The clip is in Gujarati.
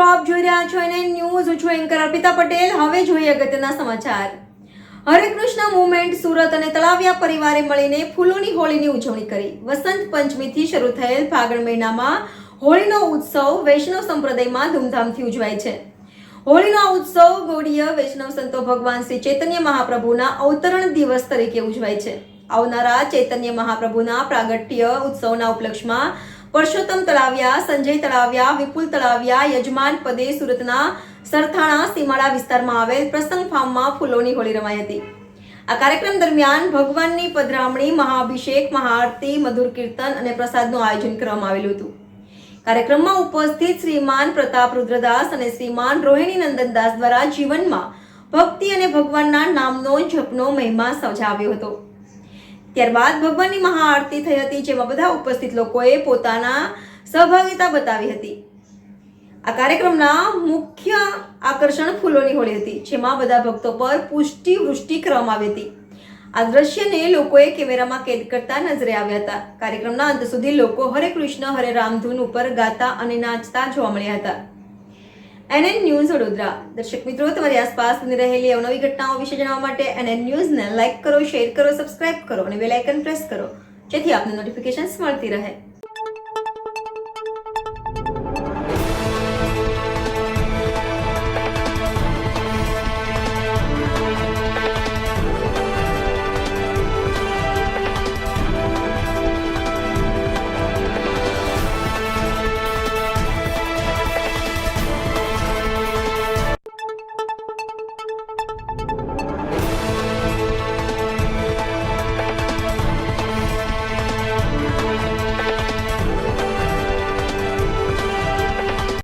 આપ જોઈ રહ્યા છો એને ન્યૂઝ. હું છું એન્કર અર્પિતા પટેલ. હવે જોઈએ અગત્યના સમાચાર. હરે કૃષ્ણ મુવમેન્ટ સુરત અને તળાવિયા પરિવારે મળીને ફૂલોની હોળીની ઉજવણી કરી. વસંત પંચમીથી શરૂ થયેલ ફાગણ મહિનામાં હોળીનો ઉત્સવ વૈષ્ણવ સંપ્રદાયમાં ધૂમધામથી ઉજવાય છે. હોળીનો આ ઉત્સવ ગૌડીય વૈષ્ણવ સંતો ભગવાન શ્રી ચૈતન્ય મહાપ્રભુના અવતરણ દિવસ તરીકે ઉજવાય છે. આવનારા ચૈતન્ય મહાપ્રભુના પ્રાગટ્ય ઉત્સવના ઉપલક્ષમાં પરસોત્તમ તળાવિયા, સંજય તળાવિયા, વિપુલ તળાવિયા યજમાન પદે સુરતના સરથાણા સીમાડા વિસ્તારમાં આવેલ પ્રસંગ ફાર્મમાં ફૂલોની હોળી રમાઈ હતી. આ કાર્યક્રમ દરમિયાન ભગવાનની પધરામણી, મહાઅભિષેક, મહાઆરતી, મધુર કીર્તન અને પ્રસાદનું આયોજન કરવામાં આવેલું હતું. કાર્યક્રમમાં ઉપસ્થિત શ્રીમાન પ્રતાપ રુદ્રદાસ અને શ્રીમાન રોહિણી નંદનદાસ દ્વારા જીવનમાં ભક્તિ અને ભગવાનના નામનો જપનો મહિમા સમજાવ્યો હતો. ત્યારબાદ ભગવાનની મહાઆરતી થઈ હતી, જેમાં બધા ઉપસ્થિત લોકોએ પોતાના સહભાગિતા બતાવી હતી. આ કાર્યક્રમના મુખ્ય આકર્ષણ ફૂલોની હોળી હતી, જેમાં બધા ભક્તો પર પુષ્ટિવૃષ્ટિ કરવામાં આવી હતી. આ દ્રશ્યને લોકોએ કેમેરામાં કેદ કરતા નજરે આવ્યા હતા. કાર્યક્રમના અંત સુધી લોકો હરે કૃષ્ણ હરે રામ ધૂન ઉપર ગાતા અને નાચતા જોવા મળ્યા હતા. NN news Vadodara. દર્શક મિત્રો, તમારી આસપાસ બની રહેલી અવનવી ઘટનાઓ વિશે જાણવા માટે NN ન્યૂઝને લાઇક કરો, શેર કરો, સબસ્ક્રાઇબ કરો અને બેલ આઇકન પ્રેસ કરો, જેથી આપને નોટિફિકેશન્સ મળતી રહે.